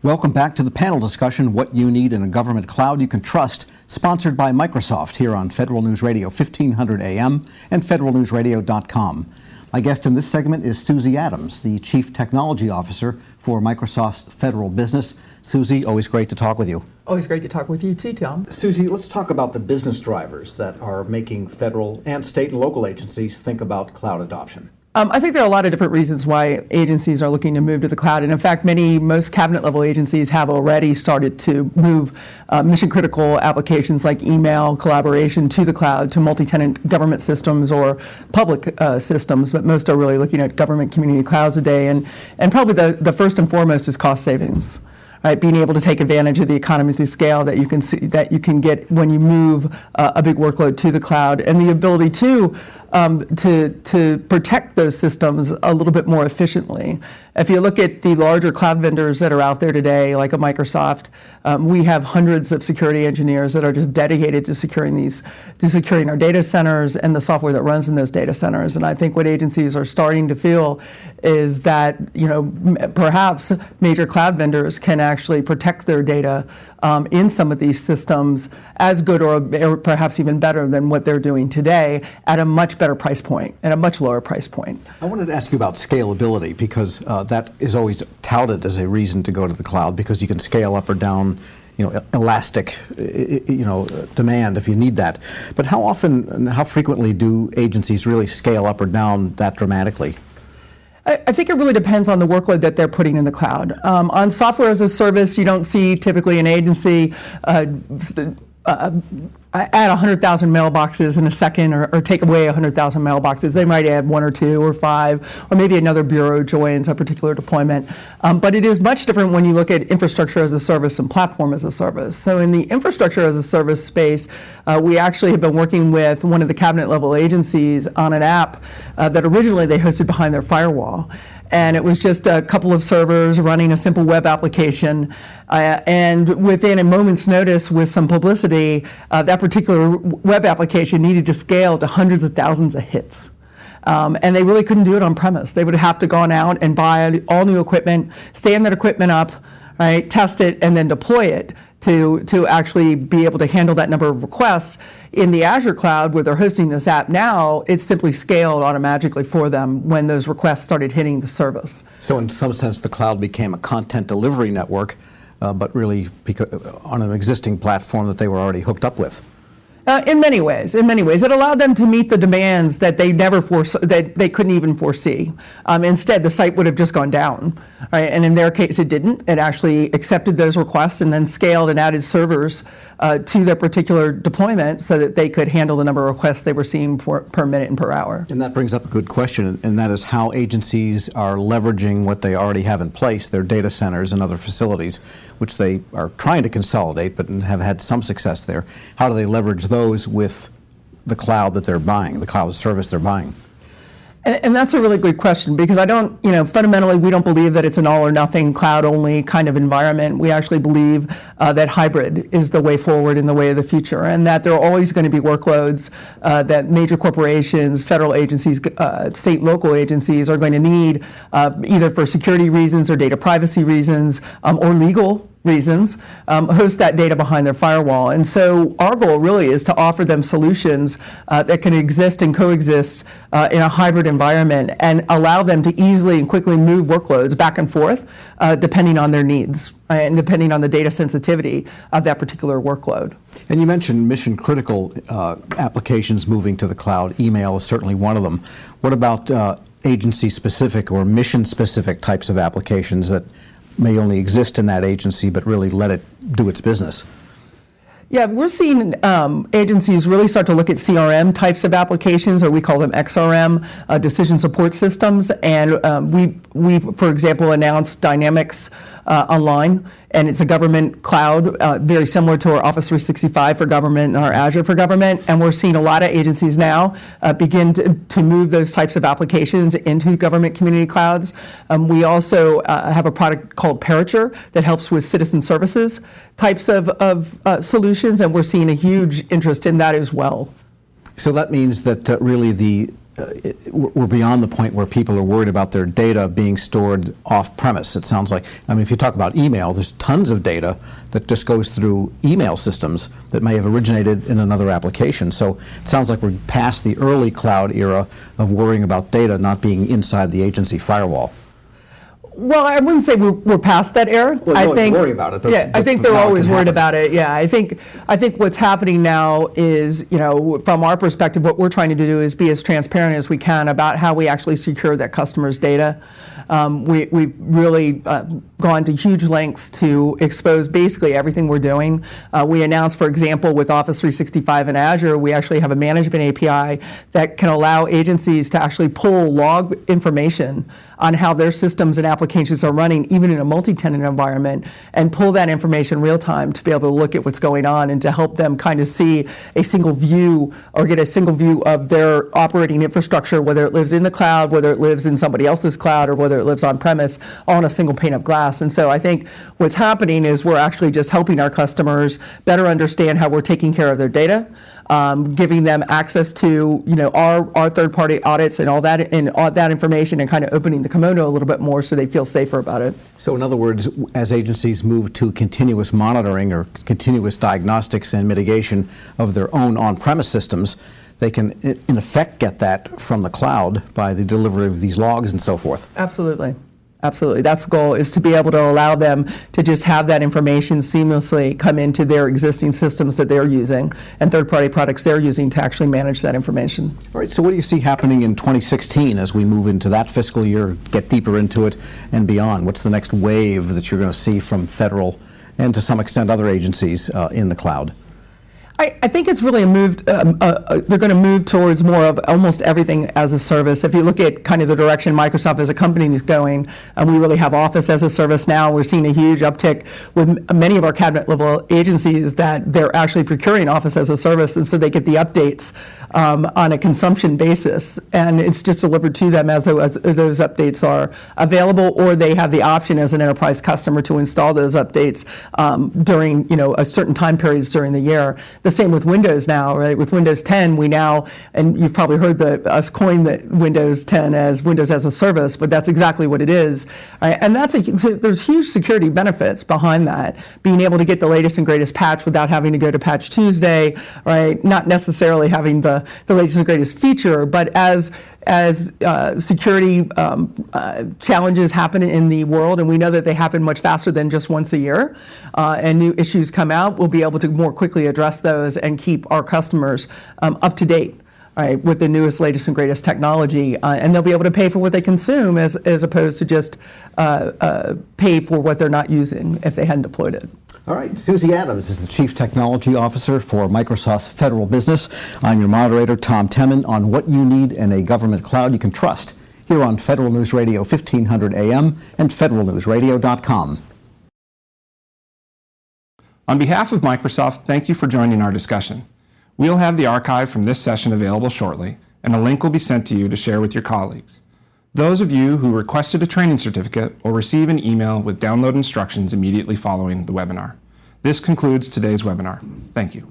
Welcome back to the panel discussion, What You Need in a Government Cloud You Can Trust, sponsored by Microsoft here on Federal News Radio 1500 AM and federalnewsradio.com. My guest in this segment is Susie Adams, the Chief Technology Officer for Microsoft's Federal Business. Susie, always great to talk with you. Always great to talk with you too, Tom. Susie, let's talk about the business drivers that are making federal and state and local agencies think about cloud adoption. I think there are a lot of different reasons why agencies are looking to move to the cloud. And in fact, most cabinet level agencies have already started to move mission critical applications like email, collaboration to the cloud, to multi-tenant government systems or public systems. But most are really looking at government community clouds today. And probably the first and foremost is cost savings. Right, being able to take advantage of the economies of scale that you can get when you move a big workload to the cloud, and the ability to protect those systems a little bit more efficiently. If you look at the larger cloud vendors that are out there today, like a Microsoft, we have hundreds of security engineers that are just dedicated to securing our data centers and the software that runs in those data centers. And I think what agencies are starting to feel is that, perhaps major cloud vendors can actually protect their data in some of these systems as good or perhaps even better than what they're doing today at a much better price point, at a much lower price point. I wanted to ask you about scalability, because that is always touted as a reason to go to the cloud, because you can scale up or down, elastic, demand if you need that. But how often and how frequently do agencies really scale up or down that dramatically? I think it really depends on the workload that they're putting in the cloud. On software as a service, you don't see typically an agency add 100,000 mailboxes in a second, or take away 100,000 mailboxes. They might add 1 or 2 or 5, or maybe another bureau joins a particular deployment. But it is much different when you look at infrastructure as a service and platform as a service. So in the infrastructure as a service space, we actually have been working with one of the cabinet level agencies on an app that originally they hosted behind their firewall. And it was just a couple of servers running a simple web application. And within a moment's notice, with some publicity, that particular web application needed to scale to hundreds of thousands of hits. And they really couldn't do it on premise. They would have to gone out and buy all new equipment, stand that equipment up, right, test it, and then deploy it to actually be able to handle that number of requests. In the Azure cloud, where they're hosting this app now, it's simply scaled automatically for them when those requests started hitting the service. So in some sense, the cloud became a content delivery network, but really on an existing platform that they were already hooked up with. In many ways, it allowed them to meet the demands that they couldn't even foresee. Instead, the site would have just gone down, right? And in their case, it didn't. It actually accepted those requests and then scaled and added servers to their particular deployment so that they could handle the number of requests they were seeing per minute and per hour. And that brings up a good question, and that is how agencies are leveraging what they already have in place, their data centers and other facilities, which they are trying to consolidate but have had some success there. How do they leverage those with the cloud that they're buying, the cloud service they're buying? And that's a really good question, because fundamentally we don't believe that it's an all or nothing cloud only kind of environment. We actually believe that hybrid is the way forward and the way of the future, and that there are always going to be workloads that major corporations, federal agencies, state and local agencies are going to need either for security reasons or data privacy reasons or legal reasons, host that data behind their firewall. And so our goal really is to offer them solutions that can exist and coexist in a hybrid environment and allow them to easily and quickly move workloads back and forth depending on their needs and depending on the data sensitivity of that particular workload. And you mentioned mission critical applications moving to the cloud. Email is certainly one of them. What about agency specific or mission specific types of applications that may only exist in that agency but really let it do its business? Yeah, we're seeing agencies really start to look at CRM types of applications, or we call them XRM, decision support systems. And we, for example, announced Dynamics Online, and it's a government cloud, very similar to our Office 365 for government and our Azure for government. And we're seeing a lot of agencies now begin to move those types of applications into government community clouds. We also have a product called Parature that helps with citizen services types of solutions, and we're seeing a huge interest in that as well. So that means that really the we're beyond the point where people are worried about their data being stored off-premise. It sounds like, I mean, if you talk about email, there's tons of data that just goes through email systems that may have originated in another application. So it sounds like we're past the early cloud era of worrying about data not being inside the agency firewall. Well, I wouldn't say we're past that era. Well, I think worry about it. Yeah, I think they're always worried about it. Yeah, I think what's happening now is, from our perspective, what we're trying to do is be as transparent as we can about how we actually secure that customer's data. We've really gone to huge lengths to expose basically everything we're doing. We announced, for example, with Office 365 and Azure, we actually have a management API that can allow agencies to actually pull log information on how their systems and applications are running, even in a multi-tenant environment, and pull that information real time to be able to look at what's going on and to help them kind of see a single view or get a single view of their operating infrastructure, whether it lives in the cloud, whether it lives in somebody else's cloud, or whether it lives on premise, all on a single pane of glass. And so I think what's happening is we're actually just helping our customers better understand how we're taking care of their data, giving them access to our third-party audits and all that information, and kind of opening the kimono a little bit more so they feel safer about it. So in other words, as agencies move to continuous monitoring or continuous diagnostics and mitigation of their own on-premise systems, they can, in effect, get that from the cloud by the delivery of these logs and so forth. Absolutely. Absolutely. That's the goal, is to be able to allow them to just have that information seamlessly come into their existing systems that they're using and third-party products they're using to actually manage that information. All right, so what do you see happening in 2016 as we move into that fiscal year, get deeper into it and beyond? What's the next wave that you're going to see from federal and to some extent other agencies in the cloud? I think it's really a move, they're going to move towards more of almost everything as a service. If you look at kind of the direction Microsoft as a company is going, we really have Office as a service now. We're seeing a huge uptick with many of our cabinet level agencies that they're actually procuring Office as a service, and so they get the updates on a consumption basis, and it's just delivered to them as those updates are available, or they have the option as an enterprise customer to install those updates during a certain time periods during the year. The same with Windows now, right? With Windows 10, we now, and you've probably heard us coin the Windows 10 as Windows as a service, but that's exactly what it is. Right? And there's huge security benefits behind that. Being able to get the latest and greatest patch without having to go to Patch Tuesday, right? Not necessarily having the latest and greatest feature, but as security challenges happen in the world, and we know that they happen much faster than just once a year, and new issues come out, we'll be able to more quickly address those and keep our customers up to date, right, with the newest, latest, and greatest technology, and they'll be able to pay for what they consume as opposed to just pay for what they're not using if they hadn't deployed it. All right, Susie Adams is the Chief Technology Officer for Microsoft's Federal Business. I'm your moderator, Tom Temin, on what you need in a government cloud you can trust, here on Federal News Radio 1500 AM and federalnewsradio.com. On behalf of Microsoft, thank you for joining our discussion. We'll have the archive from this session available shortly, and a link will be sent to you to share with your colleagues. Those of you who requested a training certificate will receive an email with download instructions immediately following the webinar. This concludes today's webinar. Thank you.